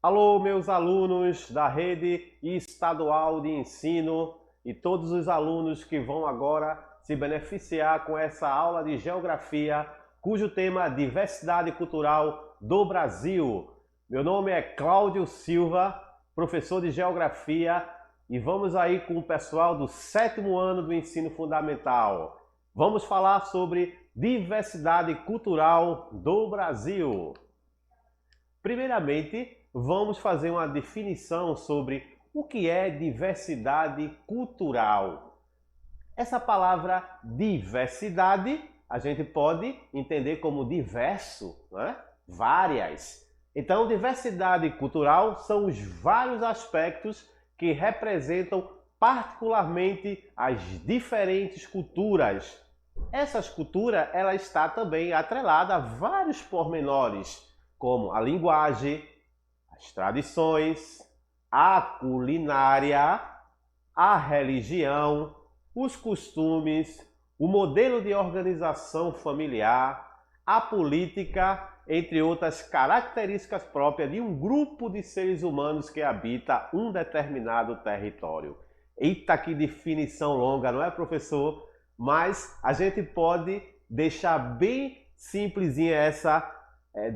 Alô, meus alunos da Rede Estadual de Ensino e todos os alunos que vão agora se beneficiar com essa aula de Geografia, cujo tema é Diversidade Cultural do Brasil. Meu nome é Cláudio Silva, professor de Geografia, e vamos aí com o pessoal do 7º ano do Ensino Fundamental. Vamos falar sobre diversidade cultural do Brasil. Primeiramente, vamos fazer uma definição sobre o que é diversidade cultural. Essa palavra diversidade a gente pode entender como diverso, né? Várias. Então, diversidade cultural são os vários aspectos que representam particularmente as diferentes culturas. Essas culturas, ela está também atrelada a vários pormenores, como a linguagem, as tradições, a culinária, a religião, os costumes, o modelo de organização familiar, a política, entre outras características próprias de um grupo de seres humanos que habita um determinado território. Eita, que definição longa, não é, professor? Mas a gente pode deixar bem simplesinha essa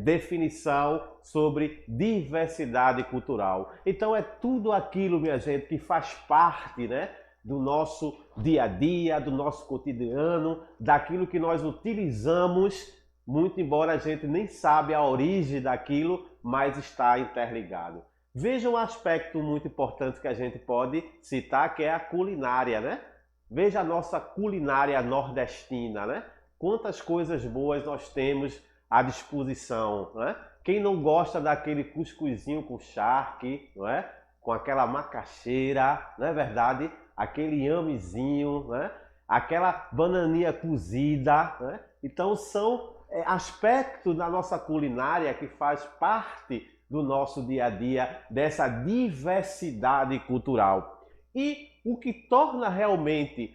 definição sobre diversidade cultural. Então é tudo aquilo, minha gente, que faz parte, né, do nosso dia a dia, do nosso cotidiano, daquilo que nós utilizamos, muito embora a gente nem sabe a origem daquilo, mas está interligado. Veja um aspecto muito importante que a gente pode citar, que é a culinária, né? Veja a nossa culinária nordestina, né? Quantas coisas boas nós temos à disposição, né? Quem não gosta daquele cuscuzinho com charque, não é? Com aquela macaxeira, não é verdade? Aquele inhamezinho, né? Aquela bananinha cozida, né? Então são aspectos da nossa culinária que faz parte do nosso dia a dia, dessa diversidade cultural. E o que torna realmente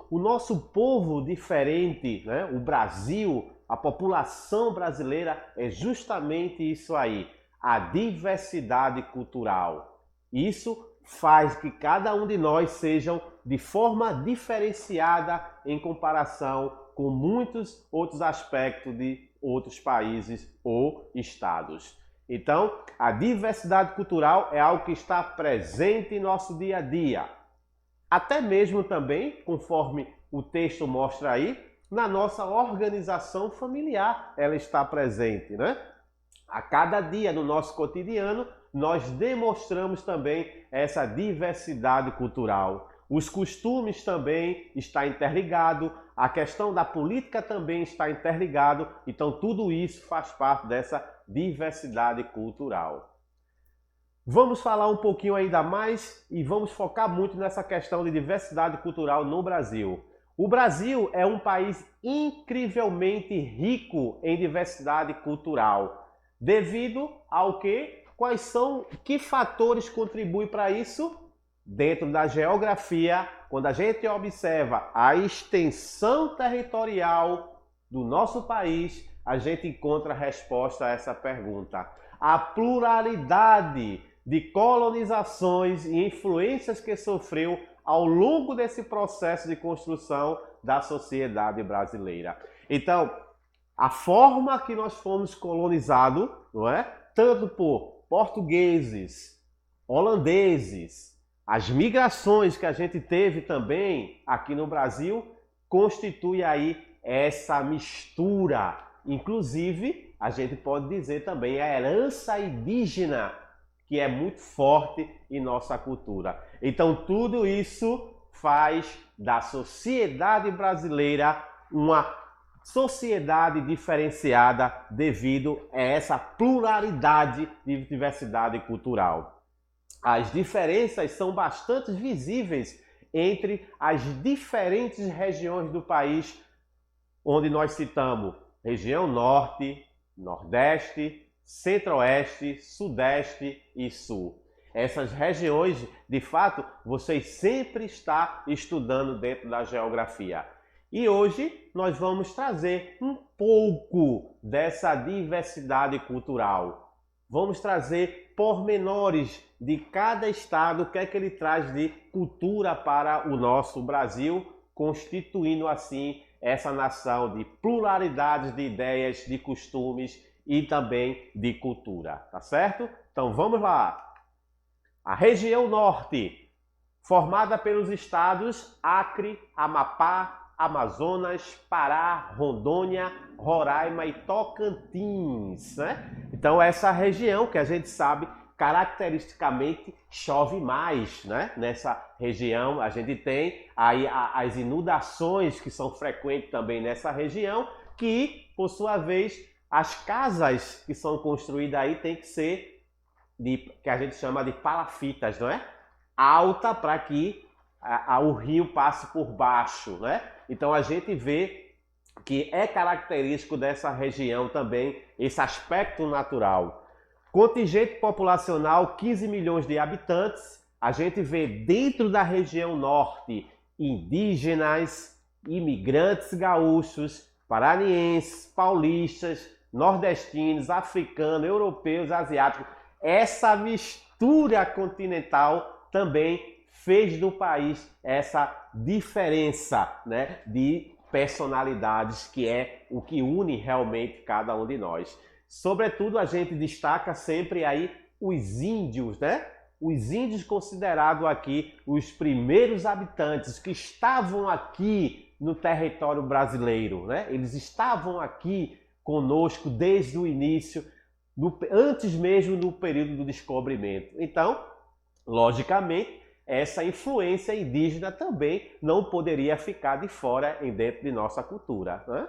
o nosso povo diferente, né? O Brasil, a população brasileira, é justamente isso aí, a diversidade cultural. Isso faz que cada um de nós sejam de forma diferenciada em comparação com muitos outros aspectos de outros países ou estados. Então, a diversidade cultural é algo que está presente em nosso dia a dia. Até mesmo também, conforme o texto mostra aí, na nossa organização familiar ela está presente, né? A cada dia no nosso cotidiano nós demonstramos também essa diversidade cultural. Os costumes também estão interligados, a questão da política também está interligado, então tudo isso faz parte dessa diversidade cultural. Vamos falar um pouquinho ainda mais e vamos focar muito nessa questão de diversidade cultural no Brasil. O Brasil é um país incrivelmente rico em diversidade cultural. Devido ao quê? Que fatores contribuem para isso? Dentro da geografia, quando a gente observa a extensão territorial do nosso país, a gente encontra a resposta a essa pergunta. A pluralidade de colonizações e influências que sofreu ao longo desse processo de construção da sociedade brasileira. Então, a forma que nós fomos colonizados, não é? Tanto por portugueses, holandeses, as migrações que a gente teve também aqui no Brasil, constitui aí essa mistura. Inclusive, a gente pode dizer também a herança indígena, que é muito forte em nossa cultura. Então, tudo isso faz da sociedade brasileira uma sociedade diferenciada devido a essa pluralidade de diversidade cultural. As diferenças são bastante visíveis entre as diferentes regiões do país, onde nós citamos região norte, nordeste, Centro-Oeste, Sudeste e Sul. Essas regiões, de fato, vocês sempre estão estudando dentro da geografia. E hoje nós vamos trazer um pouco dessa diversidade cultural. Vamos trazer pormenores de cada estado, o que é que ele traz de cultura para o nosso Brasil, constituindo assim essa nação de pluralidades de ideias, de costumes e também de cultura, tá certo? Então vamos lá! A região norte, formada pelos estados Acre, Amapá, Amazonas, Pará, Rondônia, Roraima e Tocantins, né? Então essa região que a gente sabe caracteristicamente chove mais, né? Nessa região a gente tem aí as inundações que são frequentes também nessa região, que por sua vez as casas que são construídas aí tem que ser que a gente chama de palafitas, não é? Alta para que o rio passe por baixo, né? Então a gente vê que é característico dessa região também esse aspecto natural. Contingente populacional, 15 milhões de habitantes. A gente vê dentro da região norte indígenas, imigrantes gaúchos, paranienses, paulistas, nordestinos, africanos, europeus, asiáticos. Essa mistura continental também fez do país essa diferença, né, de personalidades, que é o que une realmente cada um de nós. Sobretudo a gente destaca sempre aí os índios, né? Os índios considerados aqui os primeiros habitantes que estavam aqui no território brasileiro, né? Eles estavam aqui conosco desde o início, antes mesmo do período do descobrimento. Então, logicamente, essa influência indígena também não poderia ficar de fora dentro de nossa cultura, né?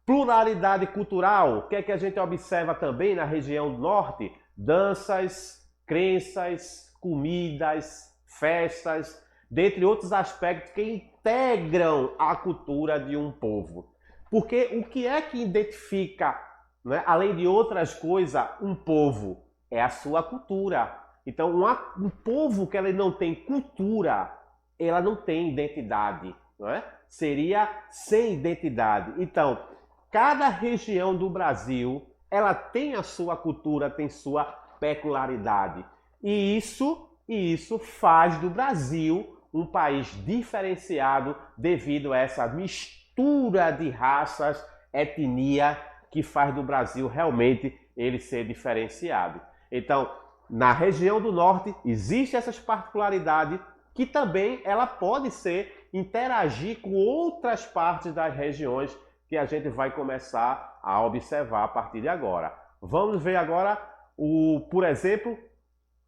Pluralidade cultural, o que é que a gente observa também na região norte? Danças, crenças, comidas, festas, dentre outros aspectos que integram a cultura de um povo. Porque o que é que identifica, né, além de outras coisas, um povo? É a sua cultura. Então, um povo que ele não tem cultura, ela não tem identidade, não é? Seria sem identidade. Então, cada região do Brasil, ela tem a sua cultura, tem sua peculiaridade. E isso faz do Brasil um país diferenciado devido a essa mistura de raças, etnia, que faz do Brasil realmente ele ser diferenciado. Então, na região do norte existem essas particularidades que também ela pode ser interagir com outras partes das regiões que a gente vai começar a observar a partir de agora. Vamos ver agora, por exemplo,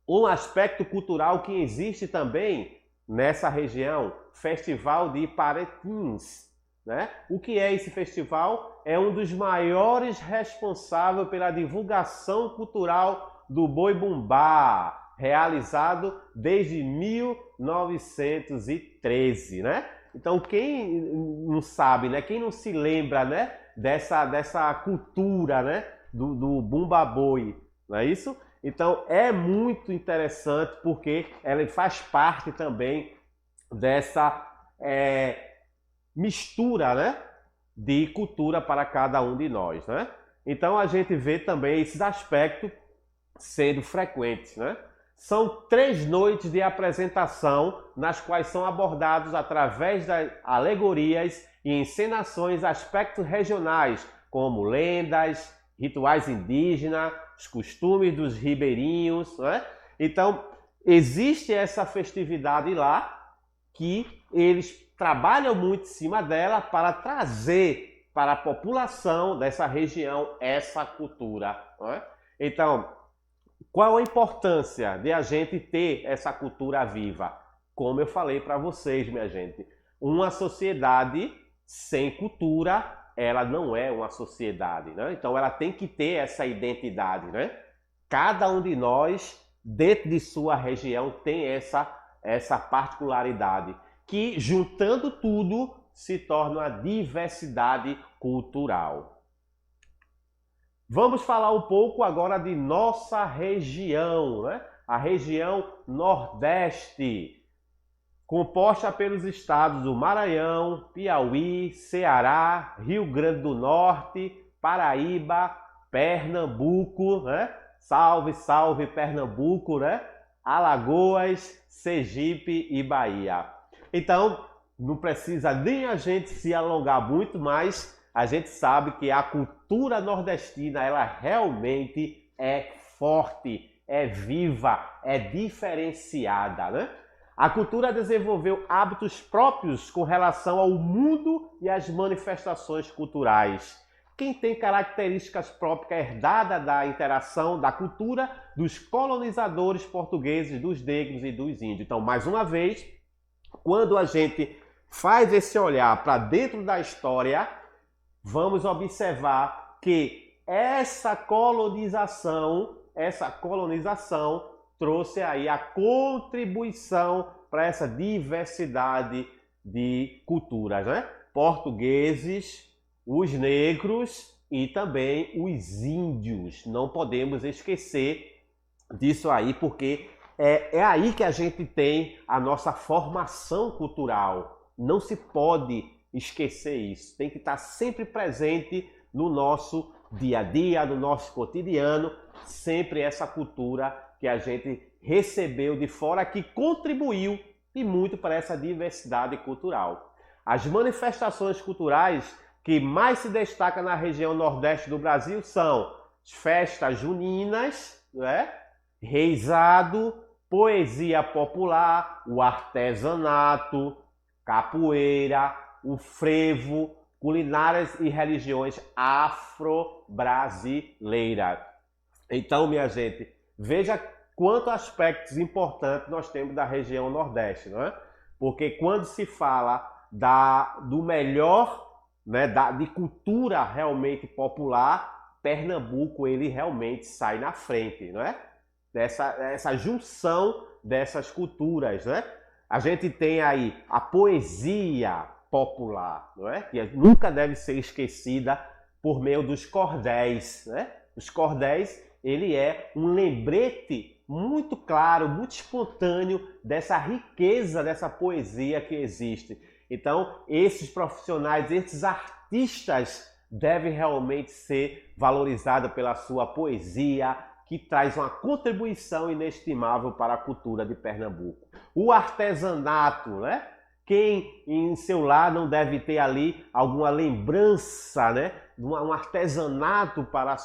um aspecto cultural que existe também nessa região, Festival de Parintins, né? O que é esse festival? É um dos maiores responsáveis pela divulgação cultural do Boi-bumbá, realizado desde 1913, né? Então, quem não sabe, né? Quem não se lembra, né? Dessa cultura, né? Do bumba-boi, não é isso? Então, é muito interessante porque ela faz parte também dessa mistura, né, de cultura para cada um de nós, né? Então, a gente vê também esses aspectos sendo frequentes, né? São 3 noites de apresentação nas quais são abordados através das alegorias e encenações aspectos regionais, como lendas, rituais indígenas, os costumes dos ribeirinhos, né? Então, existe essa festividade lá que eles trabalham muito em cima dela para trazer para a população dessa região essa cultura, né? Então, qual a importância de a gente ter essa cultura viva? Como eu falei para vocês, minha gente, uma sociedade sem cultura, ela não é uma sociedade, né? Então ela tem que ter essa identidade, né? Cada um de nós, dentro de sua região, tem essa particularidade, que juntando tudo se torna uma diversidade cultural. Vamos falar um pouco agora de nossa região, né? A região Nordeste, composta pelos estados do Maranhão, Piauí, Ceará, Rio Grande do Norte, Paraíba, Pernambuco, né? Salve, salve Pernambuco, né? Alagoas, Sergipe e Bahia. Então, não precisa nem a gente se alongar muito, mas a gente sabe que a cultura nordestina, ela realmente é forte, é viva, é diferenciada, né? A cultura desenvolveu hábitos próprios com relação ao mundo e às manifestações culturais. Quem tem características próprias herdadas da interação da cultura dos colonizadores portugueses, dos negros e dos índios. Então, mais uma vez, quando a gente faz esse olhar para dentro da história, vamos observar que essa colonização trouxe aí a contribuição para essa diversidade de culturas, né? Portugueses, os negros e também os índios. Não podemos esquecer disso aí, porque é aí que a gente tem a nossa formação cultural. Não se pode esquecer isso. Tem que estar sempre presente no nosso dia a dia, no nosso cotidiano, sempre essa cultura que a gente recebeu de fora, que contribuiu e muito para essa diversidade cultural. As manifestações culturais que mais se destacam na região nordeste do Brasil são as festas juninas, né? Reisado, poesia popular, o artesanato, capoeira, o frevo, culinárias e religiões afro-brasileiras. Então, minha gente, veja quantos aspectos importantes nós temos da região Nordeste, não é? Porque quando se fala do melhor, né, de cultura realmente popular, Pernambuco ele realmente sai na frente, não é? Essa junção dessas culturas, né? A gente tem aí a poesia popular, não é? Que nunca deve ser esquecida por meio dos cordéis, né? Os cordéis, ele é um lembrete muito claro, muito espontâneo dessa riqueza, dessa poesia que existe. Então, esses profissionais, esses artistas devem realmente ser valorizados pela sua poesia, que traz uma contribuição inestimável para a cultura de Pernambuco. O artesanato, né? Quem em seu lar não deve ter ali alguma lembrança, né? Um artesanato para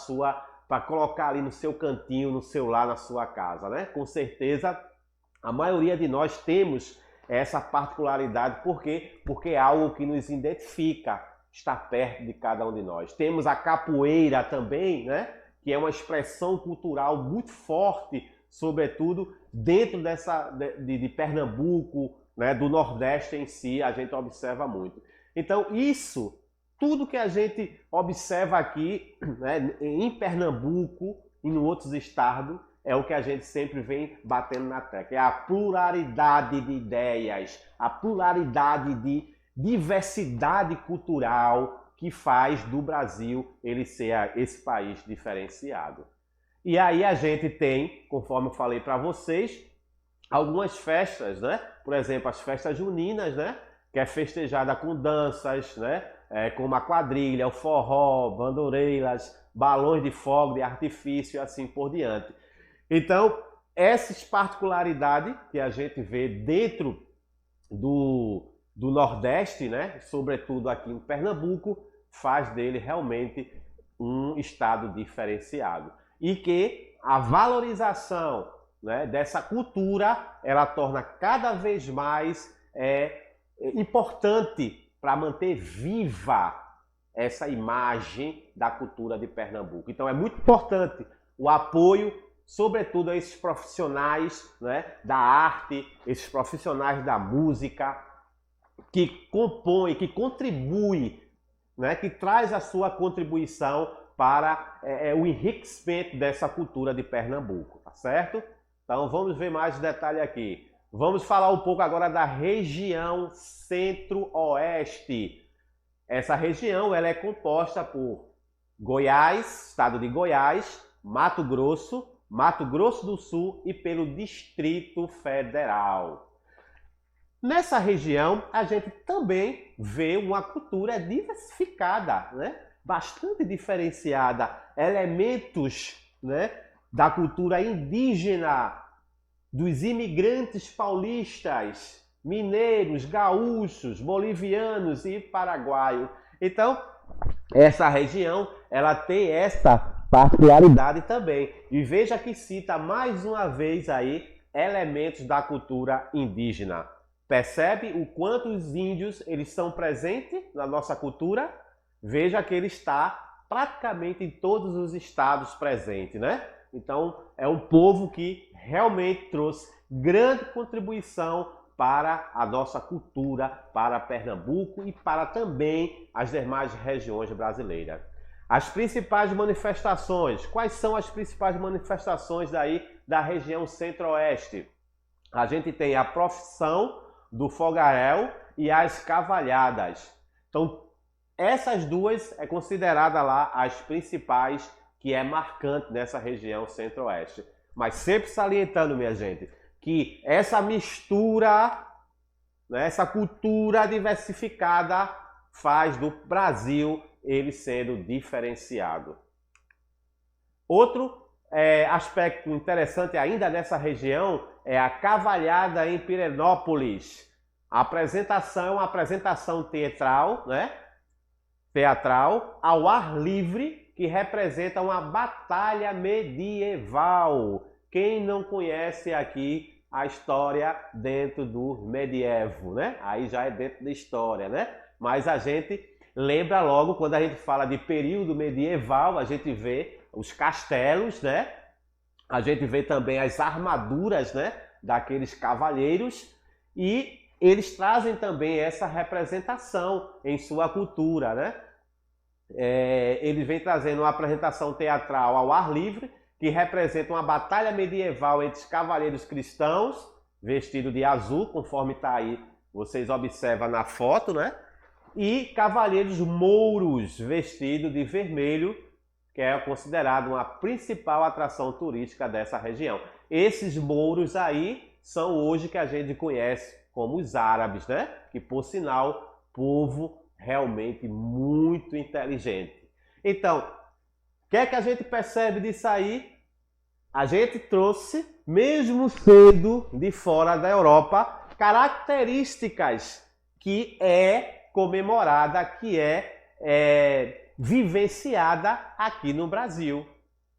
colocar ali no seu cantinho, no seu lar, na sua casa, né? Com certeza, a maioria de nós temos essa particularidade, por quê? Porque é algo que nos identifica, está perto de cada um de nós. Temos a capoeira também, né? Que é uma expressão cultural muito forte, sobretudo dentro de Pernambuco, né? Do Nordeste em si, a gente observa muito. Então, tudo que a gente observa aqui, né, em Pernambuco e em outros estados, é o que a gente sempre vem batendo na tecla. É a pluralidade de ideias, a pluralidade de diversidade cultural que faz do Brasil ele ser esse país diferenciado. E aí a gente tem, conforme eu falei para vocês, algumas festas, né? Por exemplo, as festas juninas, né? Que é festejada com danças, né? Como a quadrilha, o forró, bandoreiras, balões de fogo, de artifício e assim por diante. Então, essas particularidades que a gente vê dentro do Nordeste, né? Sobretudo aqui em Pernambuco, faz dele realmente um estado diferenciado. E que a valorização, né, dessa cultura, ela torna cada vez mais importante para manter viva essa imagem da cultura de Pernambuco. Então é muito importante o apoio, sobretudo a esses profissionais, né, da arte, esses profissionais da música, que compõem, que contribuem, né, que traz a sua contribuição para o enriquecimento dessa cultura de Pernambuco, tá certo? Então vamos ver mais detalhe aqui. Vamos falar um pouco agora da região Centro-Oeste. Essa região ela é composta por Goiás, estado de Goiás, Mato Grosso do Sul e pelo Distrito Federal. Nessa região, a gente também vê uma cultura diversificada, né? Bastante diferenciada, elementos, né, da cultura indígena, dos imigrantes paulistas, mineiros, gaúchos, bolivianos e paraguaios. Então, essa região, ela tem esta particularidade também. E veja que cita mais uma vez aí elementos da cultura indígena. Percebe o quanto os índios eles são presentes na nossa cultura? Veja que ele está praticamente em todos os estados presentes, né? Então, é um povo que realmente trouxe grande contribuição para a nossa cultura, para Pernambuco e para também as demais regiões brasileiras. As principais manifestações, quais são as principais manifestações daí da região centro-oeste? A gente tem a profissão do fogaréu e as cavalhadas. Então, essas duas é considerada lá as principais, que é marcante nessa região centro-oeste. Mas sempre salientando, minha gente, que essa mistura, né, essa cultura diversificada faz do Brasil ele sendo diferenciado. Outro aspecto interessante ainda nessa região é a cavalhada em Pirenópolis. A apresentação é uma apresentação teatral, né? Teatral ao ar livre, que representa uma batalha medieval. Quem não conhece aqui a história dentro do medievo, né? Aí já é dentro da história, né? Mas a gente lembra logo, quando a gente fala de período medieval, a gente vê os castelos, né? A gente vê também as armaduras, né, daqueles cavalheiros, e eles trazem também essa representação em sua cultura, né? Eles vêm trazendo uma apresentação teatral ao ar livre, que representa uma batalha medieval entre os cavaleiros cristãos, vestidos de azul, conforme está aí, vocês observam na foto, né? E cavaleiros mouros, vestidos de vermelho, que é considerado uma principal atração turística dessa região. Esses mouros aí são hoje que a gente conhece como os árabes, né? Que, por sinal, povo realmente muito inteligente. Então, o que é que a gente percebe disso aí? A gente trouxe, mesmo sendo de fora da Europa, características que é comemorada, que é vivenciada aqui no Brasil.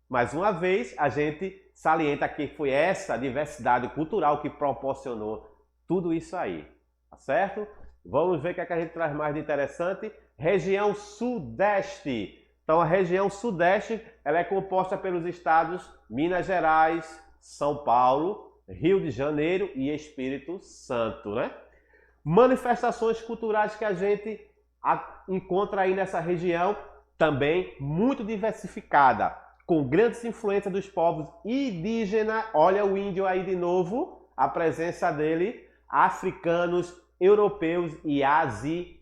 Mais uma vez, a gente salienta que foi essa diversidade cultural que proporcionou tudo isso aí, tá certo? Vamos ver o que é que a gente traz mais de interessante. Região Sudeste. Então, a região Sudeste ela é composta pelos estados Minas Gerais, São Paulo, Rio de Janeiro e Espírito Santo, né? Manifestações culturais que a gente encontra aí nessa região, também muito diversificada, com grandes influências dos povos indígenas. Olha o índio aí de novo, a presença dele, africanos, europeus e asiáticos.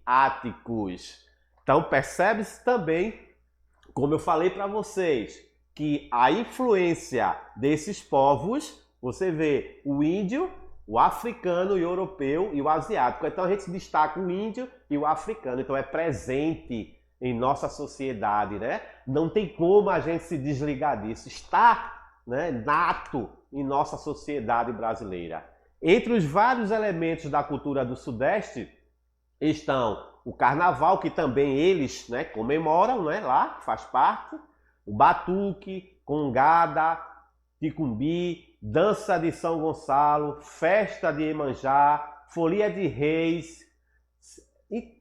Então percebe-se também, como eu falei para vocês, que a influência desses povos, você vê o índio, o africano, o europeu e o asiático. Então a gente destaca o índio e o africano. Então é presente em nossa sociedade, né? Não tem como a gente se desligar disso. Está, né, nato em nossa sociedade brasileira. Entre os vários elementos da cultura do Sudeste estão o carnaval, que também eles, né, comemoram, né, lá, faz parte, o batuque, congada, ticumbi, dança de São Gonçalo, festa de Iemanjá, folia de reis,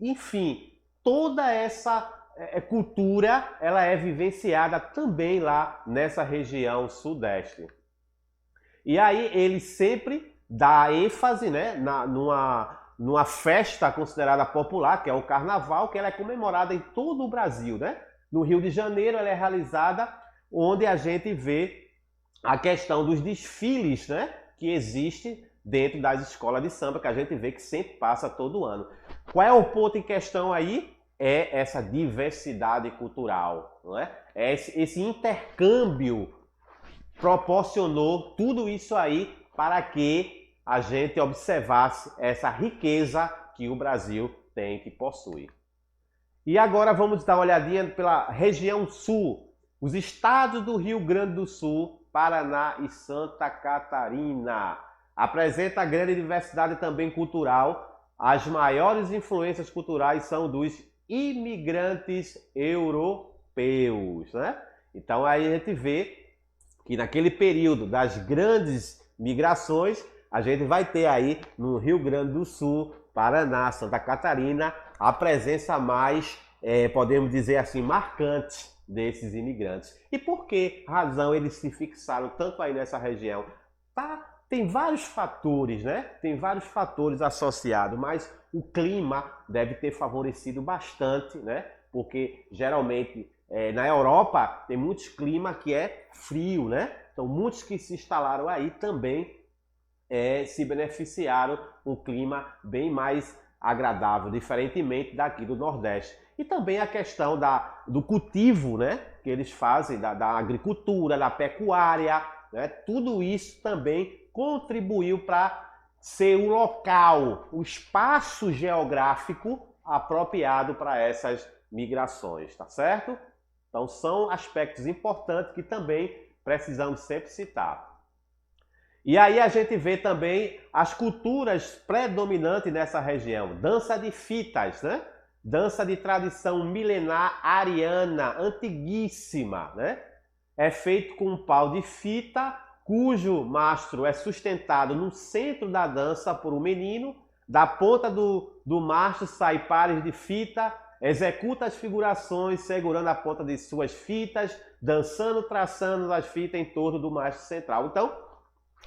enfim, toda essa cultura ela é vivenciada também lá nessa região Sudeste. E aí ele sempre dá ênfase, né, numa festa considerada popular, que é o Carnaval, que ela é comemorada em todo o Brasil, né? No Rio de Janeiro ela é realizada, onde a gente vê a questão dos desfiles, né, que existe dentro das escolas de samba, que a gente vê que sempre passa todo ano. Qual é o ponto em questão aí? é essa diversidade cultural, não é? Esse intercâmbio proporcionou tudo isso aí para que a gente observasse essa riqueza que o Brasil tem, que possui. E agora vamos dar uma olhadinha pela região sul, os estados do Rio Grande do Sul, Paraná e Santa Catarina. Apresenta grande diversidade também cultural. As maiores influências culturais são dos imigrantes europeus, né? Então aí a gente vê que naquele período das grandes migrações, a gente vai ter aí no Rio Grande do Sul, Paraná, Santa Catarina, a presença mais, podemos dizer assim, marcante desses imigrantes. E por que razão eles se fixaram tanto aí nessa região? Tem vários fatores, né? Tem vários fatores associados, mas o clima deve ter favorecido bastante, né? Porque geralmente na Europa tem muitos climas que é frio, né? Então muitos que se instalaram aí também se beneficiaram um clima bem mais agradável, diferentemente daqui do Nordeste. E também a questão do cultivo, né? Que eles fazem, da agricultura, da pecuária, né? Tudo isso também contribuiu para ser o local, o espaço geográfico apropriado para essas migrações, tá certo? Então são aspectos importantes que também precisamos sempre citar. E aí a gente vê também as culturas predominantes nessa região. Dança de fitas, né? Dança de tradição milenar ariana, antiguíssima, né? É feito com um pau de fita, cujo mastro é sustentado no centro da dança por um menino. Da ponta do mastro sai pares de fita, executa as figurações segurando a ponta de suas fitas, dançando, traçando as fitas em torno do mastro central. Então,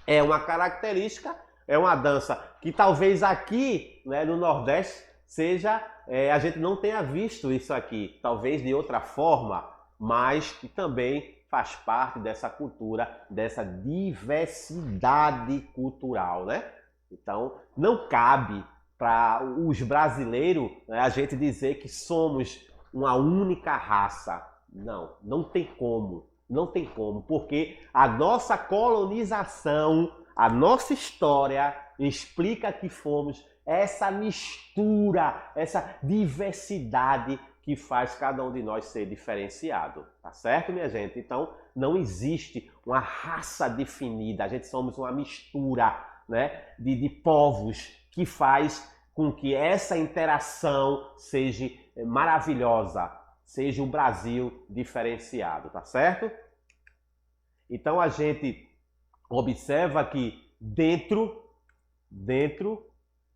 é uma característica, é uma dança que talvez aqui, né, no Nordeste seja, a gente não tenha visto isso aqui, talvez de outra forma, mas que também faz parte dessa cultura, dessa diversidade cultural, né? Então, não cabe para os brasileiros, né, a gente dizer que somos uma única raça. Não, não tem como. Não tem como, porque a nossa colonização, a nossa história explica que fomos essa mistura, essa diversidade que faz cada um de nós ser diferenciado, tá certo, minha gente? Então, não existe uma raça definida, a gente somos uma mistura, né, de povos que faz com que essa interação seja maravilhosa, seja um Brasil diferenciado, tá certo? Então a gente observa que dentro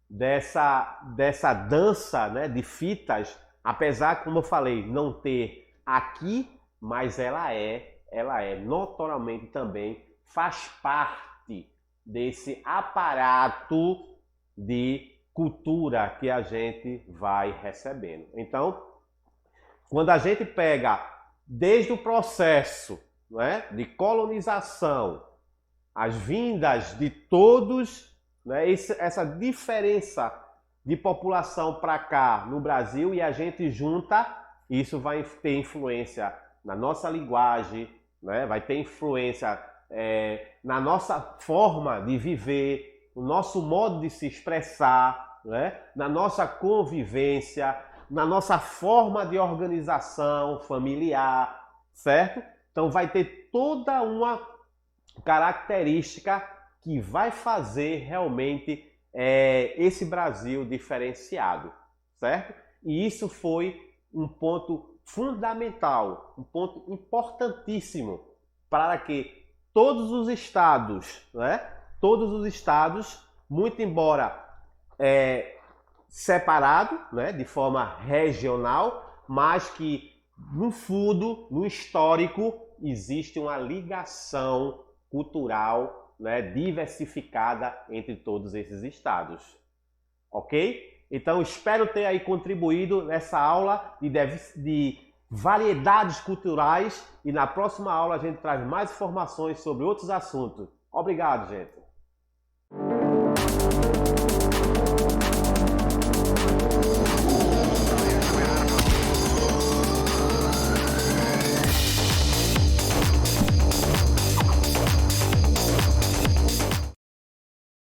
dessa dança, né, de fitas, apesar, como eu falei, não ter aqui, mas ela é notoriamente também faz parte desse aparato de cultura que a gente vai recebendo. Então, quando a gente pega desde o processo, né, de colonização, as vindas de todos, né, essa diferença de população para cá no Brasil, e a gente junta, isso vai ter influência na nossa linguagem, né, vai ter influência na nossa forma de viver, no nosso modo de se expressar, né, na nossa convivência, na nossa forma de organização familiar, certo? Então vai ter toda uma característica que vai fazer realmente esse Brasil diferenciado, certo? E isso foi um ponto fundamental, um ponto importantíssimo para que todos os estados, né? Todos os estados, muito embora separado, né, de forma regional, mas que no fundo, no histórico, existe uma ligação cultural, né, diversificada entre todos esses estados. Ok? Então, espero ter aí contribuído nessa aula de variedades culturais, e na próxima aula a gente traz mais informações sobre outros assuntos. Obrigado, gente!